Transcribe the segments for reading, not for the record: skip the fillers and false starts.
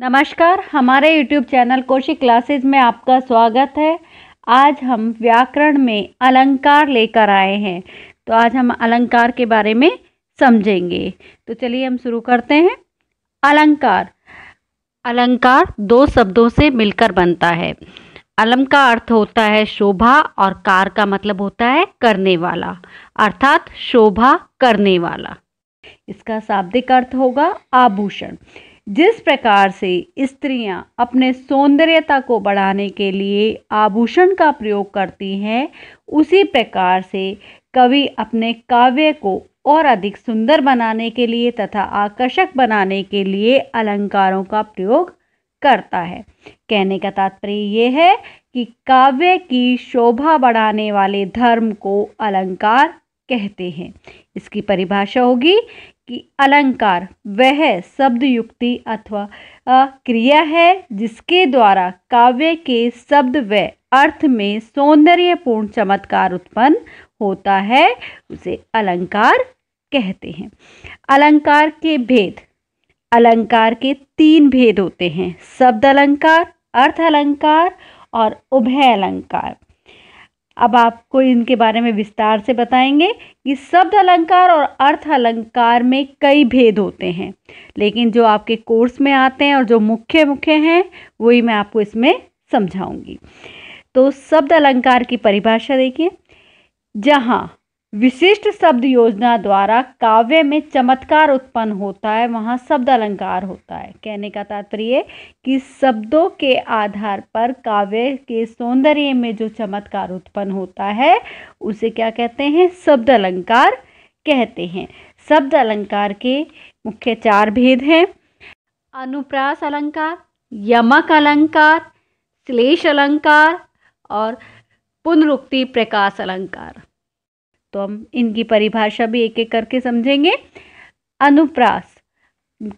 नमस्कार, हमारे YouTube channel Kaushik classes में आपका स्वागत है। आज हम व्याकरण में अलंकार लेकर आए हैं, तो आज हम अलंकार के बारे में समझेंगे। तो चलिए हम शुरू करते हैं। अलंकार अलंकार दो शब्दों से मिलकर बनता है। अलम का अर्थ होता है शोभा और कार का मतलब होता है करने वाला, अर्थात शोभा करने वाला। इसका शाब्दिक अर्थ होगा आभूषण। जिस प्रकार से स्त्रियां अपने सौंदर्यता को बढ़ाने के लिए आभूषण का प्रयोग करती हैं, उसी प्रकार से कवि अपने काव्य को और अधिक सुंदर बनाने के लिए तथा आकर्षक बनाने के लिए अलंकारों का प्रयोग करता है। कहने का तात्पर्य ये है कि काव्य की शोभा बढ़ाने वाले धर्म को अलंकार कहते हैं। इसकी परिभाषा होगी कि अलंकार वह शब्द युक्ति अथवा क्रिया है जिसके द्वारा काव्य के शब्द व अर्थ में सौंदर्यपूर्ण चमत्कार उत्पन्न होता है, उसे अलंकार कहते हैं। अलंकार के भेद। अलंकार के तीन भेद होते हैं: शब्द अलंकार, अर्थ अलंकार और उभय अलंकार। अब आपको इनके बारे में विस्तार से बताएंगे कि शब्द अलंकार और अर्थ अलंकार में कई भेद होते हैं, लेकिन जो आपके कोर्स में आते हैं और जो मुख्य हैं वही मैं आपको इसमें समझाऊंगी। तो शब्द अलंकार की परिभाषा देखिए। जहाँ विशिष्ट शब्द योजना द्वारा काव्य में चमत्कार उत्पन्न होता है, वहाँ शब्द अलंकार होता है। कहने का तात्पर्य कि शब्दों के आधार पर काव्य के सौंदर्य में जो चमत्कार उत्पन्न होता है उसे क्या कहते हैं? शब्द अलंकार कहते हैं। शब्द अलंकार के मुख्य चार भेद हैं: अनुप्रास अलंकार, यमक अलंकार, श्लेष अलंकार और पुनरुक्ति प्रकाश अलंकार। तो हम इनकी परिभाषा भी एक एक करके समझेंगे। अनुप्रास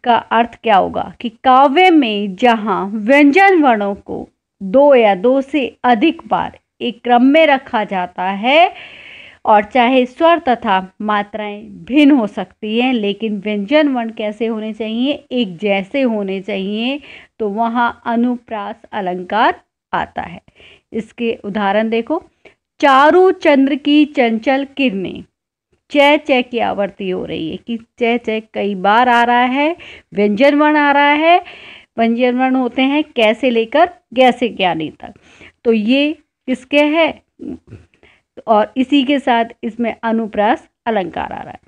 का अर्थ क्या होगा कि काव्य में जहाँ व्यंजन वर्णों को दो या दो से अधिक बार एक क्रम में रखा जाता है और चाहे स्वर तथा मात्राएं भिन्न हो सकती हैं, लेकिन व्यंजन वर्ण कैसे होने चाहिए? एक जैसे होने चाहिए, तो वहाँ अनुप्रास अलंकार आता है। इसके उदाहरण देखो। चारु चंद्र की चंचल किरणें। च च की आवृत्ति हो रही है कि च च कई बार आ रहा है, व्यंजन वर्ण आ रहा है। व्यंजन वर्ण होते हैं कैसे लेकर कैसे ज्ञानी तक। तो ये किसके है? और इसी के साथ इसमें अनुप्रास अलंकार आ रहा है।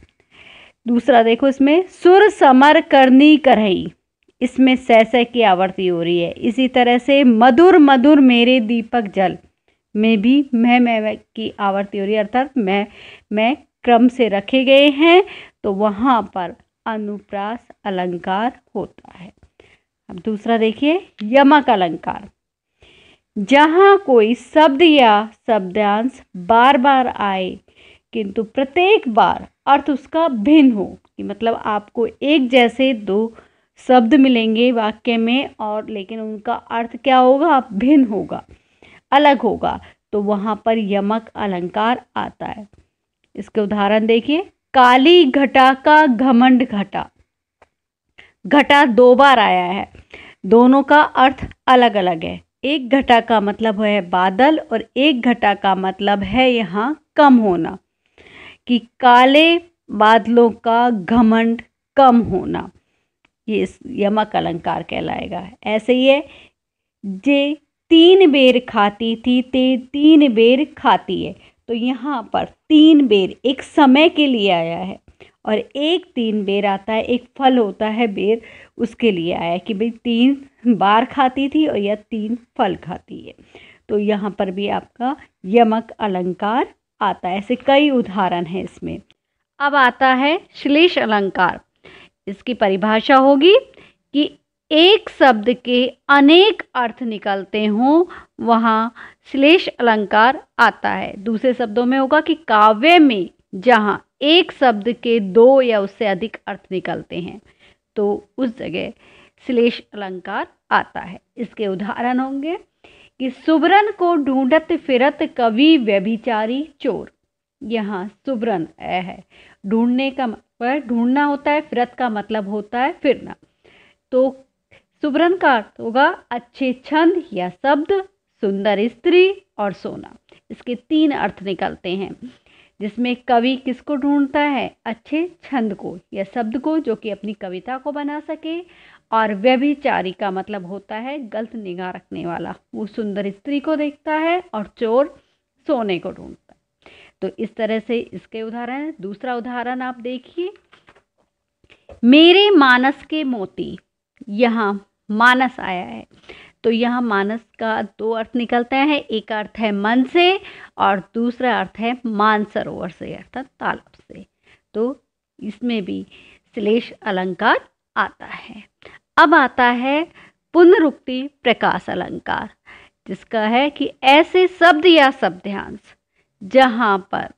दूसरा देखो, इसमें सुर समर करनी करही, इसमें स की आवृत्ति हो रही है। इसी तरह से मधुर मधुर मेरे दीपक जल में भी मैं की आवृत्ति हो रही है, अर्थात मैं क्रम से रखे गए हैं, तो वहाँ पर अनुप्रास अलंकार होता है। अब दूसरा देखिए, यमक अलंकार। जहाँ कोई शब्द या शब्दांश बार बार आए किंतु प्रत्येक बार अर्थ उसका भिन्न हो, कि मतलब आपको एक जैसे दो शब्द मिलेंगे वाक्य में और लेकिन उनका अर्थ क्या होगा? भिन्न होगा, अलग होगा, तो वहाँ पर यमक अलंकार आता है। इसके उदाहरण देखिए। काली घटा का घमंड घटा। घटा दो बार आया है, दोनों का अर्थ अलग अलग है। एक घटा का मतलब है बादल और एक घटा का मतलब है यहाँ कम होना, कि काले बादलों का घमंड कम होना, ये यमक अलंकार कहलाएगा। ऐसे ही है, जे तीन बेर खाती थी ते तीन बेर खाती है, तो यहाँ पर तीन बेर एक समय के लिए आया है और एक तीन बेर आता है, एक फल होता है बेर, उसके लिए आया है कि भाई तीन बार खाती थी और यह तीन फल खाती है। तो यहाँ पर भी आपका यमक अलंकार आता है। ऐसे कई उदाहरण हैं इसमें। अब आता है श्लेष अलंकार। इसकी परिभाषा होगी कि एक शब्द के अनेक अर्थ निकलते हों, वहाँ श्लेष अलंकार आता है। दूसरे शब्दों में होगा कि काव्य में जहाँ एक शब्द के दो या उससे अधिक अर्थ निकलते हैं, तो उस जगह श्लेष अलंकार आता है। इसके उदाहरण होंगे कि सुबरन को ढूंढत फिरत कवि व्यभिचारी चोर। यहाँ सुबरन है, ढूंढने का मतलब ढूंढना होता है, फिरत का मतलब होता है फिरना। तो सुवर्ण का अर्थ होगा अच्छे छंद या शब्द, सुंदर स्त्री और सोना। इसके 3 अर्थ निकलते हैं, जिसमें कवि किसको ढूंढता है? अच्छे छंद को या शब्द को, जो कि अपनी कविता को बना सके। और व्यभिचारी का मतलब होता है गलत निगाह रखने वाला, वो सुंदर स्त्री को देखता है। और चोर सोने को ढूंढता है। तो इस तरह से इसके उदाहरण है। दूसरा उदाहरण आप देखिए, मेरे मानस के मोती। यहाँ मानस आया है, तो यहाँ मानस का 2 अर्थ निकलते हैं। एक अर्थ है मन से और दूसरा अर्थ है मानसरोवर से, अर्थात तालाब से। तो इसमें भी श्लेष अलंकार आता है। अब आता है पुनरुक्ति प्रकाश अलंकार, जिसका है कि ऐसे शब्द या शब्दांश जहाँ पर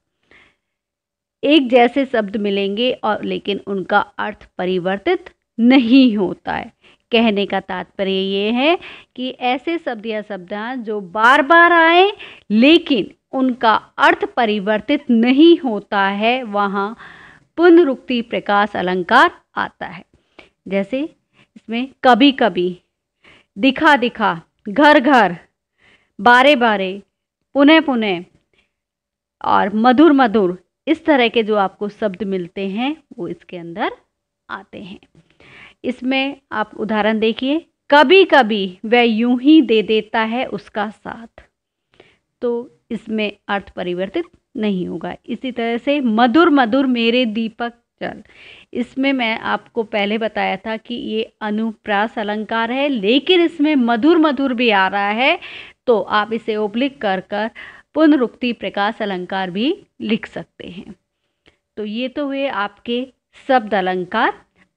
एक जैसे शब्द मिलेंगे और लेकिन उनका अर्थ परिवर्तित नहीं होता है। कहने का तात्पर्य ये है कि ऐसे शब्द या शब्दांश जो बार बार आए लेकिन उनका अर्थ परिवर्तित नहीं होता है, वहाँ पुनरुक्ति प्रकाश अलंकार आता है। जैसे इसमें कभी कभी, दिखा दिखा, घर घर, बारे बारे, पुनः पुनः और मधुर मधुर, इस तरह के जो आपको शब्द मिलते हैं वो इसके अंदर आते हैं। इसमें आप उदाहरण देखिए, कभी कभी वह यूं ही दे देता है उसका साथ, तो इसमें अर्थ परिवर्तित नहीं होगा। इसी तरह से मधुर मधुर मेरे दीपक जल, इसमें मैं आपको पहले बताया था कि ये अनुप्रास अलंकार है, लेकिन इसमें मधुर मधुर भी आ रहा है, तो आप इसे ओब्लिक कर कर पुनरुक्ति प्रकाश अलंकार भी लिख सकते हैं। तो ये तो हुए आपके शब्द अलंकार।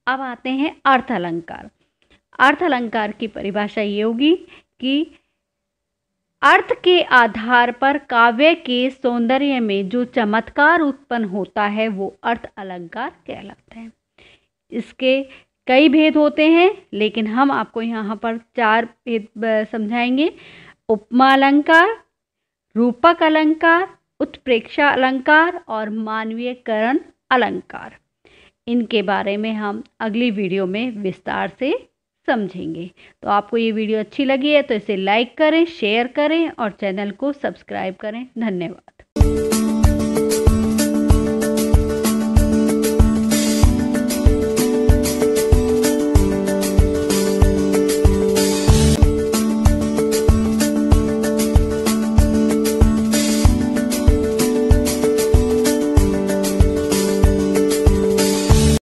अब आते हैं अर्थ अलंकार। अर्थ अलंकार की परिभाषा ये होगी कि अर्थ के आधार पर काव्य के सौंदर्य में जो चमत्कार उत्पन्न होता है वो अर्थ अलंकार कहलाता है। इसके कई भेद होते हैं, लेकिन हम आपको यहाँ पर 4 भेद समझाएंगे। उपमा अलंकार, रूपक अलंकार, उत्प्रेक्षा अलंकार और मानवीयकरण अलंकार। इनके बारे में हम अगली वीडियो में विस्तार से समझेंगे। तो आपको ये वीडियो अच्छी लगी है तो इसे लाइक करें, शेयर करें और चैनल को सब्सक्राइब करें। धन्यवाद।